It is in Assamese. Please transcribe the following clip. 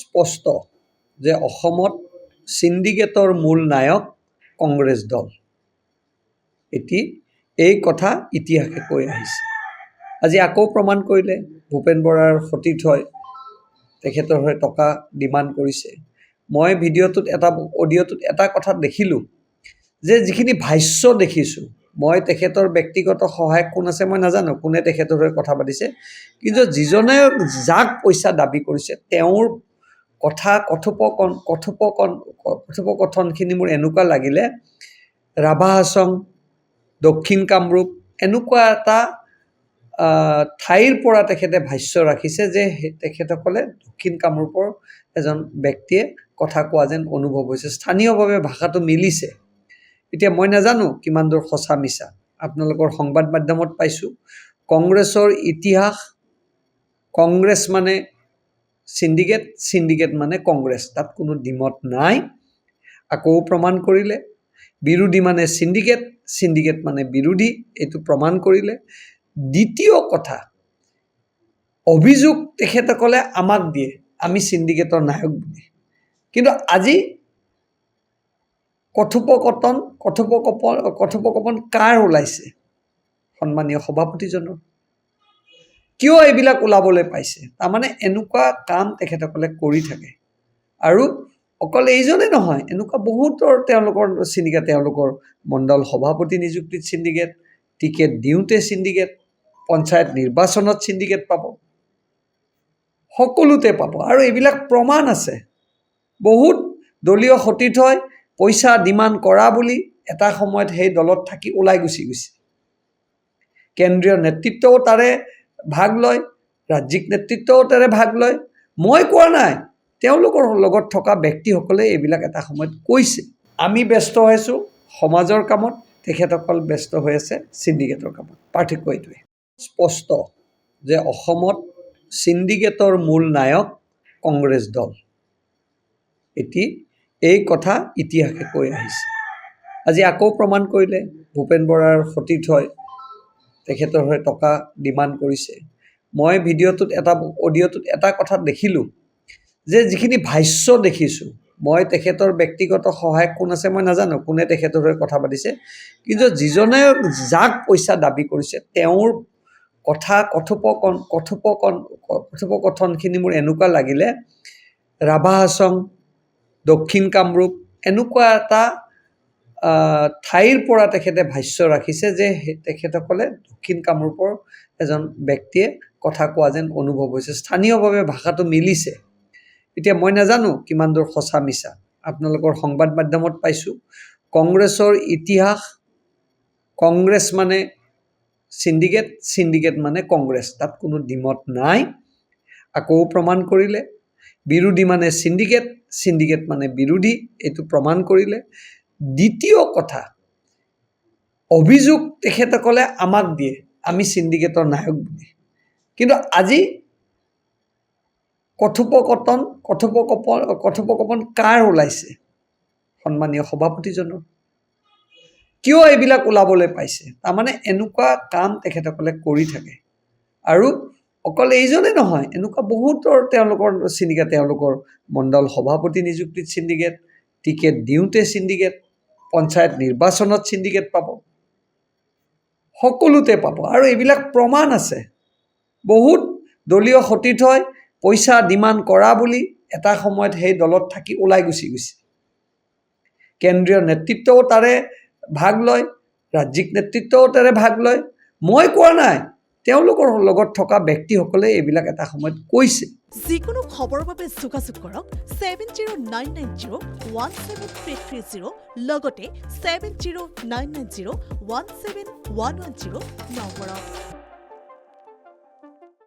স্পষ্ট যে অসমত সিন্ডিকেটৰ মূল নায়ক কংগ্ৰেছ দল। এই কথা ইতিহাসে কৈ আহিছে। আজি আকৌ প্ৰমাণ কৰিলে ভূপেন বৰাৰ সতীৰ্থই তেখেতৰ হৈ টকা ডিমাণ্ড কৰিছে। মই অডিঅ'টোত এটা কথা দেখিলোঁ যে যিখিনি ভাষ্য দেখিছোঁ, মই তেখেতৰ ব্যক্তিগত সহায়ক কোন আছে মই নাজানো, কোনে তেখেতৰ হৈ কথা পাতিছে, কিন্তু যিজনে যাক পইচা দাবী কৰিছে তেওঁৰ কথা কথোপকথনখিনি মোৰ এনেকুৱা লাগিলে ৰাভা হাছং, দক্ষিণ কামৰূপ এনেকুৱা এটা ঠাইৰ পৰা তেখেতে ভাষ্য ৰাখিছে যে তেখেতসকলে দক্ষিণ কামৰূপৰ এজন ব্যক্তিয়ে কথা কোৱা যেন অনুভৱ হৈছে। স্থানীয়ভাৱে ভাষাটো মিলিছে। এতিয়া মই নাজানো কিমান দূৰ সঁচা মিছা, আপোনালোকৰ সংবাদ মাধ্যমত পাইছোঁ। কংগ্ৰেছৰ ইতিহাস, কংগ্ৰেছ মানে সিন্ডিকেট, সিন্ডিকেট মানে কংগ্ৰেছ, তাত কোনো দ্বিমত নাই। আকৌ প্ৰমাণ কৰিলে বিৰোধী মানে সিন্ডিকেট, সিন্ডিকেট মানে বিৰোধী, এইটো প্ৰমাণ কৰিলে। দ্বিতীয় কথা, অভিযোগ তেখেতসকলে আমাক দিয়ে আমি সিন্ডিকেটৰ নায়ক বুলি, কিন্তু আজি কথোপকথন কাৰ ওলাইছে? সন্মানীয় সভাপতিজনৰ। কিয় এইবিলাক ওলাবলৈ পাইছে? তাৰমানে এনেকুৱা কাম তেখেতসকলে কৰি থাকে। আৰু অকল এইজনে নহয়, এনেকুৱা বহুতৰ তেওঁলোকৰ সিন্ডিকেট, তেওঁলোকৰ মণ্ডল সভাপতি নিযুক্তিত সিন্ডিকেট, টিকেট দিওঁতে সিন্ডিকেট, পঞ্চায়ত নিৰ্বাচনত সিন্ডিকেট পাব, সকলোতে পাব। আৰু এইবিলাক প্ৰমাণ আছে। বহুত দলীয় সতীৰ্থই পইচা ডিমাণ্ড কৰা বুলি এটা সময়ত সেই দলত থাকি ওলাই গুচি গৈছে। কেন্দ্ৰীয় নেতৃত্বও তাৰে ভাগ লয়, ৰাজ্যিক নেতৃত্বও তাৰে ভাগ লয়। মই কোৱা নাই, তেওঁলোকৰ লগত থকা ব্যক্তিসকলে এইবিলাক এটা সময়ত কৈছে। আমি ব্যস্ত হৈছোঁ সমাজৰ কামত, তেখেতসকল ব্যস্ত হৈ আছে সিন্ডিকেটৰ কামত। পাৰ্থক্য এইটোৱে। স্পষ্ট যে অসমত সিন্ডিকেটৰ মূল নায়ক কংগ্ৰেছ দল। এই কথা ইতিহাসে কৈ আহিছে। আজি আকৌ প্ৰমাণ কৰিলে ভূপেন বৰাৰ সতীৰ্থই তেখেতৰ হৈ টকা ডিমাণ্ড কৰিছে। মই অডিঅ'টোত এটা কথা দেখিলোঁ যে যিখিনি ভাষ্য দেখিছোঁ, মই তেখেতৰ ব্যক্তিগত সহায়ক কোন আছে মই নাজানো, কোনে তেখেতৰ হৈ কথা পাতিছে, কিন্তু যিজনে যাক পইচা দাবী কৰিছে তেওঁৰ কথা কথোপকথনখিনি মোৰ এনেকুৱা লাগিলে ৰাভা হাছং, দক্ষিণ কামৰূপ এনেকুৱা এটা ঠাইৰ পৰা তেখেতে ভাষ্য ৰাখিছে যে তেখেতসকলে দক্ষিণ কামৰূপৰ এজন ব্যক্তিয়ে কথা কোৱা যেন অনুভৱ হৈছে। স্থানীয়ভাৱে ভাষাটো মিলিছে। এতিয়া মই নাজানো কিমান দূৰ সঁচা মিছা, আপোনালোকৰ সংবাদ মাধ্যমত পাইছোঁ। কংগ্ৰেছৰ ইতিহাস, কংগ্ৰেছ মানে সিন্ডিকেট, সিন্ডিকেট মানে কংগ্ৰেছ, তাত কোনো দ্বিমত নাই। আকৌ প্ৰমাণ কৰিলে বিৰোধী মানে সিন্ডিকেট, সিন্ডিকেট মানে বিৰোধী, এইটো প্ৰমাণ কৰিলে। দ্বিতীয় কথা, অভিযোগ তেখেতসকলে আমাক দিয়ে আমি সিন্ডিকেটৰ নায়ক বুলি, কিন্তু আজি কথোপকথন কাৰ ওলাইছে? সন্মানীয় সভাপতিজনৰ। কিয় এইবিলাক ওলাবলৈ পাইছে? তাৰমানে এনেকুৱা কাম তেখেতসকলে কৰি থাকে। আৰু অকল এইজনে নহয়, এনেকুৱা বহুতৰ তেওঁলোকৰ সিন্ডিকেট, তেওঁলোকৰ মণ্ডল সভাপতি নিযুক্তিত সিন্ডিকেট, টিকেট দিওঁতে সিন্ডিকেট, পঞ্চায়ত নিৰ্বাচনত সিন্ডিকেট পাব, সকলোতে পাব। আৰু এইবিলাক প্ৰমাণ আছে। বহুত দলীয় সতীৰ্থই পইচা ডিমাণ্ড কৰা বুলি এটা সময়ত সেই দলত থাকি ওলাই গুচি গৈছে। কেন্দ্ৰীয় নেতৃত্বও তাৰে ভাগ লয়, ৰাজ্যিক নেতৃত্বও তাৰে ভাগ লয়। মই কোৱা নাই, তেওঁলোকৰ লগত থকা ব্যক্তিসকলে এইবিলাক এটা সময়ত কৈছে। যিকোনো খবৰৰ বাবে যোগাযোগ কৰক 7099017330 লগতে 7099017110 নম্বৰত।